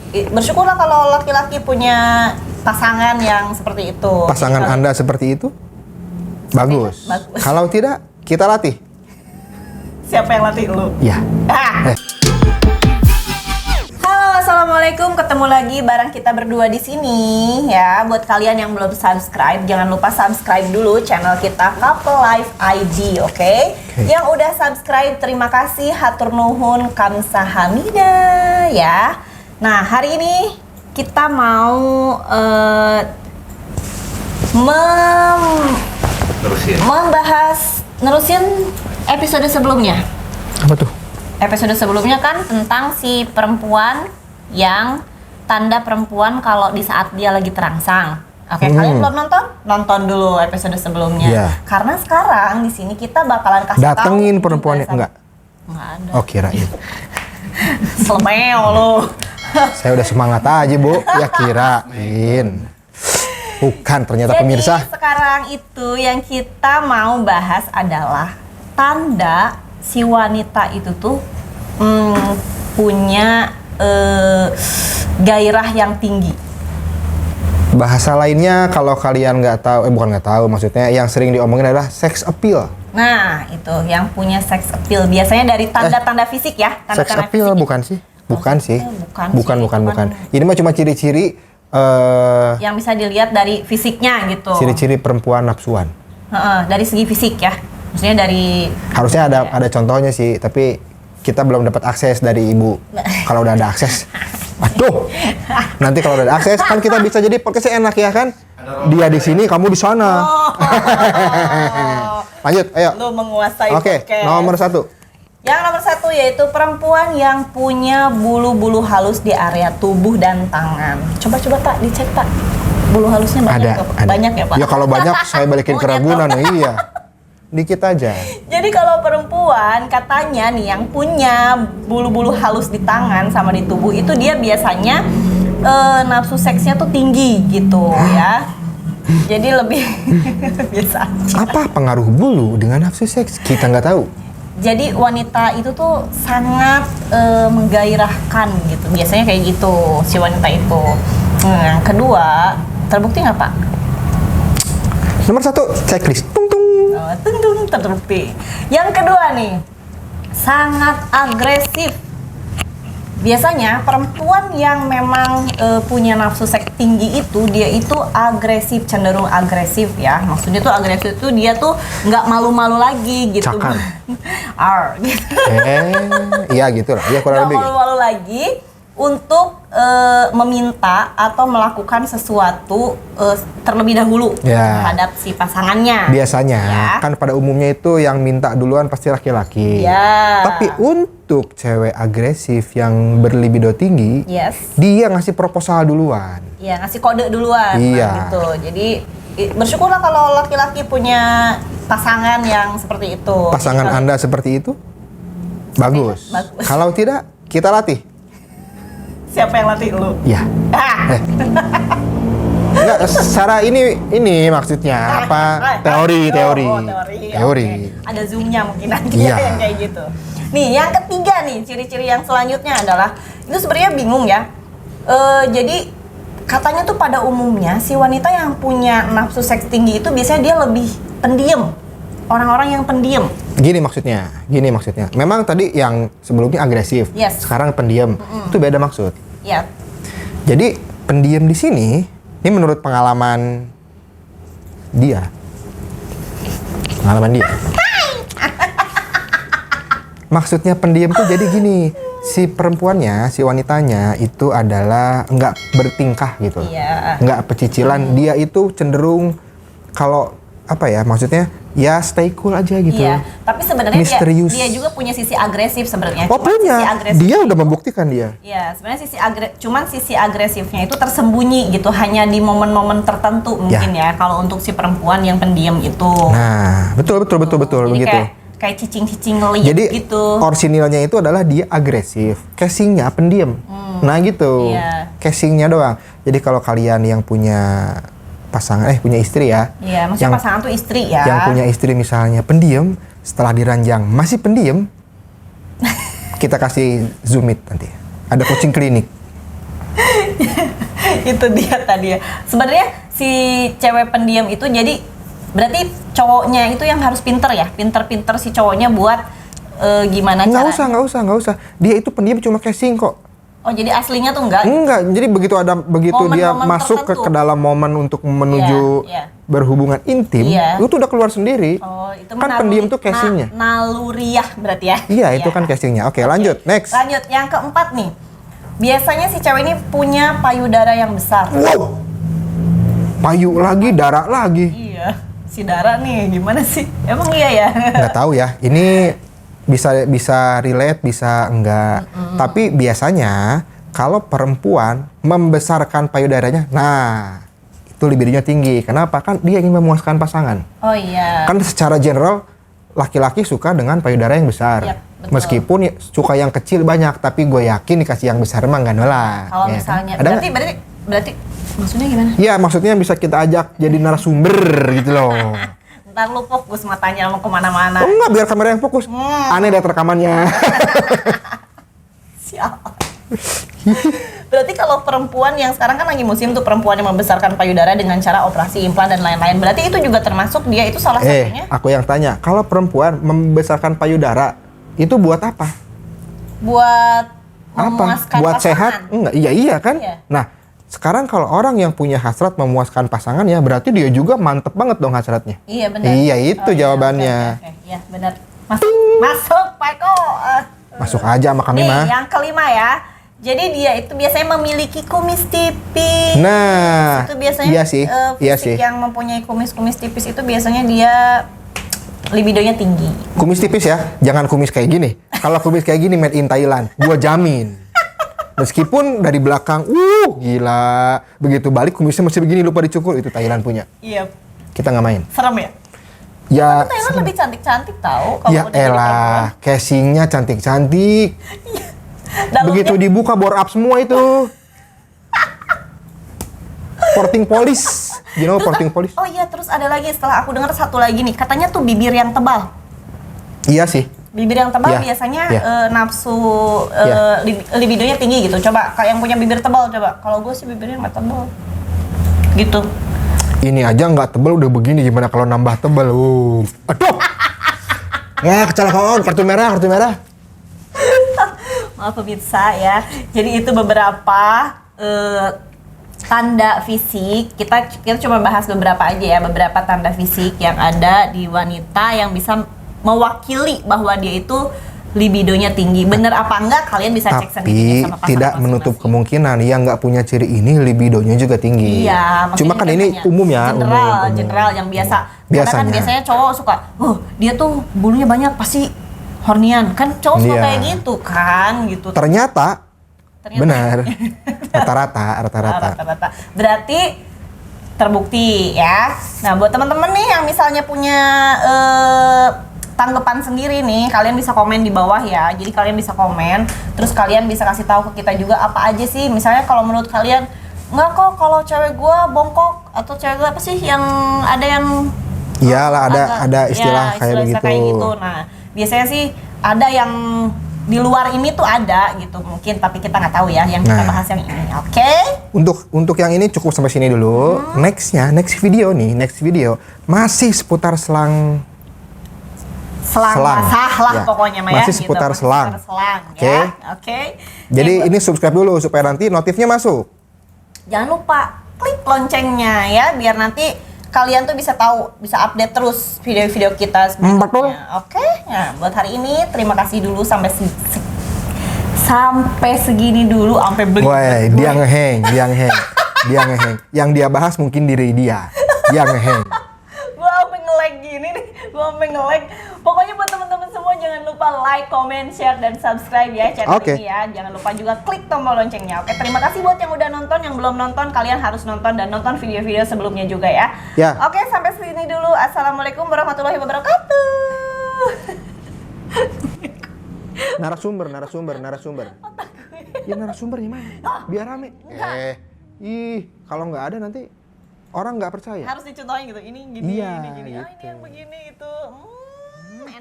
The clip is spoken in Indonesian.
bersyukurlah kalau laki-laki punya pasangan yang seperti itu. Pasangan jadi, Anda seperti itu? Bagus. Bagus. Kalau tidak, kita latih. Siapa yang latih lu? Ya. Halo, assalamualaikum. Ketemu lagi bareng kita berdua di sini ya. Buat kalian yang belum subscribe, jangan lupa subscribe dulu channel kita Couple Life ID, oke? Yang udah subscribe, terima kasih. Hatur nuhun, kamsahamnida ya. Nah, hari ini kita mau nerusin episode sebelumnya. Apa tuh? Episode sebelumnya kan tentang si perempuan yang tanda perempuan kalau di saat dia lagi terangsang. Oke, kalian belum nonton? Nonton dulu episode sebelumnya. Yeah. Karena sekarang di sini kita bakalan kasih tahu. Datengin perempuannya enggak? Enggak ada. Oh, kirain. Selemeo lo. Saya udah semangat aja, Bu. Ya kirain. Bukan, ternyata Jadi, pemirsa. sekarang itu yang kita mau bahas adalah tanda si wanita itu tuh punya gairah yang tinggi. Bahasa lainnya kalau kalian nggak tahu, bukan nggak tahu, maksudnya yang sering diomongin adalah sex appeal. Nah, itu yang punya sex appeal biasanya dari tanda-tanda fisik ya. Sex appeal fisik. bukan sih? Bukan sih. Bukan. Ini mah cuma ciri-ciri yang bisa dilihat dari fisiknya gitu. ciri-ciri perempuan nafsuan. Dari segi fisik ya. Maksudnya dari Harusnya ada contohnya sih, tapi kita belum dapat akses dari ibu. Kalau udah ada akses, aduh. Nanti kalau udah ada akses kan kita bisa jadi podcastnya enak ya kan? Dia di sini, kamu di sana. Lanjut, ayo. Lu menguasai Oke, podcast. nomor 1. Yang nomor 1 yaitu perempuan yang punya bulu-bulu halus di area tubuh dan tangan. Coba tak dicek tak. Bulu halusnya banyak Ada. Banyak ya Pak? Ya kalau banyak saya balikin ke Ragunan, iya. Dikit aja. Jadi kalau perempuan katanya nih yang punya bulu-bulu halus di tangan sama di tubuh itu dia biasanya nafsu seksnya tuh tinggi gitu ya. Jadi lebih biasa aja. Apa pengaruh bulu dengan nafsu seks? Kita nggak tahu. Jadi wanita itu tuh sangat menggairahkan gitu. Biasanya kayak gitu si wanita itu. Yang kedua, terbukti nggak Pak? Nomor 1, checklist. Tung. Terbukti. Yang kedua nih, sangat agresif. Biasanya perempuan yang memang punya nafsu seks tinggi itu dia itu agresif, cenderung agresif ya. Maksudnya tuh agresif itu dia tuh nggak malu-malu lagi gitu. Cakar. Gitu. Iya gitu lah. Iya kurang Nggak lebih. malu-malu lagi untuk meminta atau melakukan sesuatu terlebih dahulu terhadap si pasangannya. Biasanya ya. kan pada umumnya itu yang minta duluan pasti laki-laki. Ya. Tapi untuk cewek agresif yang berlibido tinggi, dia ngasih proposal duluan. Iya, ngasih kode duluan. Iya. Gitu. Jadi bersyukurlah kalau laki-laki punya pasangan yang seperti itu. Pasangan gitu. Anda seperti itu? Bagus. Bagus. Kalau tidak, kita latih. Siapa yang latih lu? Ya. Enggak, secara ini maksudnya apa? Teori. Okay. Ada zoomnya mungkin nanti Iya. yang kayak gitu. Nih, yang ketiga nih, ciri-ciri yang selanjutnya adalah itu sebenarnya bingung ya. Jadi katanya tuh pada umumnya si wanita yang punya nafsu seks tinggi itu biasanya dia lebih pendiam. Orang-orang yang pendiam. Gini maksudnya. Memang tadi yang sebelumnya agresif, sekarang pendiam. Itu beda maksud. Iya. Jadi pendiam di sini, ini menurut pengalaman dia. Maksudnya pendiam tuh jadi gini, si perempuannya, si wanitanya itu adalah nggak bertingkah gitu. Iya. Nggak pecicilan, dia itu cenderung kalau apa ya maksudnya ya stay cool aja gitu. Iya, tapi sebenarnya misterius. dia juga punya sisi agresif sebenarnya. Oh punya, dia udah membuktikan dia. Iya, sebenarnya sisi agresifnya itu tersembunyi gitu, hanya di momen-momen tertentu mungkin ya. Kalau untuk si perempuan yang pendiam itu. Nah, betul Jadi begitu. Kayak cicing-cicing ngeliat Jadi, gitu. orisinilnya itu adalah dia agresif, casingnya pendiam. Nah gitu, casingnya doang. Jadi kalau kalian yang punya pasangan, punya istri ya. Iya, maksudnya pasangan tuh istri ya. Yang punya istri misalnya pendiam, setelah diranjang masih pendiam, kita kasih zoom it nanti. Ada coaching klinik. Itu dia tadi ya. Sebenarnya si cewek pendiam itu jadi berarti cowoknya itu yang harus pinter ya, pinter-pinter si cowoknya buat gimana cara? Nggak usah. Dia itu pendiam cuma casing kok. Oh jadi aslinya tuh enggak? Enggak, jadi begitu dia masuk ke dalam momen untuk menuju berhubungan intim, itu udah keluar sendiri. Oh, itu kan pendiam tuh casingnya. Naluriah berarti ya? Iya, itu kan casingnya. Oke, lanjut, next. Lanjut, yang keempat nih. Biasanya si cewek ini punya payudara yang besar. Wow, payu lagi, darah lagi. Iya, si darah nih gimana sih? Emang iya ya? Nggak tahu ya, ini bisa relate, bisa enggak. Tapi biasanya kalau perempuan membesarkan payudaranya, nah itu libidonya tinggi. Kenapa? Kan dia ingin memuaskan pasangan. Oh iya. Kan secara general laki-laki suka dengan payudara yang besar. Yap, betul. Meskipun suka yang kecil banyak, tapi gue yakin dikasih yang besar mah nggak nolak. Kalau ya, misalnya, kan? berarti maksudnya gimana? Iya, maksudnya bisa kita ajak jadi narasumber gitu loh. Ntar lu fokus matanya mau kemana-mana. Oh enggak, biar kamera yang fokus. Aneh deh rekamannya. Siap. Berarti kalau perempuan yang sekarang kan lagi musim tuh perempuan yang membesarkan payudara dengan cara operasi implan dan lain-lain. Berarti itu juga termasuk dia itu salah satunya? Aku yang tanya, kalau perempuan membesarkan payudara itu buat apa? Buat memuaskan buat pasangan. Sehat? Enggak, iya kan? Iya. Nah, sekarang kalau orang yang punya hasrat memuaskan pasangan ya berarti dia juga mantep banget dong hasratnya. Iya benar. Iya itu jawabannya. Oke. Iya benar. Masuk Pak Eko. Masuk aja sama kami mah. Yang kelima ya. Jadi dia itu biasanya memiliki kumis tipis. Nah, itu biasanya iya sih. fisik yang mempunyai kumis-kumis tipis itu biasanya dia libidonya tinggi. Kumis tipis ya, jangan kumis kayak gini. Kalau kumis kayak gini made in Thailand, gua jamin. Meskipun dari belakang, gila. Begitu balik kumisnya masih begini lupa dicukur, itu Thailand punya. Iya. Kita nggak main. Serem ya? Ya. Tapi Thailand lebih cantik-cantik tahu. Ya elah, casingnya cantik-cantik. Begitu dibuka bore up semua itu. Porting polis. You know porting polis? Oh iya, terus ada lagi setelah aku dengar satu lagi nih. Katanya tuh bibir yang tebal. Iya sih. Bibir yang tebal biasanya nafsu libidonya tinggi gitu. Coba kayak yang punya bibir tebal coba. Kalau gue sih bibirnya nggak tebal. Gitu. Ini aja nggak tebal udah begini, gimana kalau nambah tebal? Aduh. Ya kecelakaan, kartu merah. Maaf pemirsa ya. Jadi itu beberapa tanda fisik. Kita cuma bahas beberapa aja ya, beberapa tanda fisik yang ada di wanita yang bisa mewakili bahwa dia itu libidonya tinggi. Bener apa enggak kalian bisa cek sendiri sama pasangan. Tapi tidak menutup kemungkinan yang nggak punya ciri ini libidonya juga tinggi. Iya, cuma kan ini umum ya, general yang biasa. Biasanya. Karena kan biasanya cowok suka, dia tuh bulunya banyak pasti hornian. Kan cowok suka kayak gitu kan, gitu. Ternyata. Benar. Rata-rata. Berarti terbukti ya. Nah, buat teman-teman nih yang misalnya punya tanggapan sendiri nih, kalian bisa komen di bawah ya. Jadi kalian bisa komen, terus kalian bisa kasih tahu ke kita juga apa aja sih. Misalnya kalau menurut kalian, enggak kok kalau cewek gua bongkok atau cewek gua apa sih yang ada yang iyalah ada istilah kayak begitu. Nah, biasanya sih ada yang di luar ini tuh ada gitu mungkin, tapi kita nggak tahu ya yang kita bahas yang ini. Oke? Untuk yang ini cukup sampai sini dulu. Next video masih seputar selang basah lah ya. Pokoknya Maya. Masih seputar gitu. selang. Oke. Jadi ini subscribe dulu supaya nanti notifnya masuk. Jangan lupa klik loncengnya ya biar nanti kalian tuh bisa tahu, bisa update terus video-video kita berikutnya. Oke? Nah, buat hari ini terima kasih dulu sampai segini dulu, sampai beli. Woi, dia ngeheng. Yang dia bahas mungkin diri dia. Dia ngeheng. Gua sampai nge-lag gini nih. Pokoknya buat teman-teman semua jangan lupa like, comment, share, dan subscribe ya channel ini ya. Jangan lupa juga klik tombol loncengnya. Oke, terima kasih buat yang udah nonton, yang belum nonton kalian harus nonton dan nonton video-video sebelumnya juga ya. Oke, sampai sini dulu. Assalamualaikum warahmatullahi wabarakatuh. Narasumber. Ya narasumbernya mana? Biar rame. Kalau nggak ada nanti orang nggak percaya. Harus dicontohin gitu. Ini gini, iya, ini gini. gitu. Ini yang begini itu.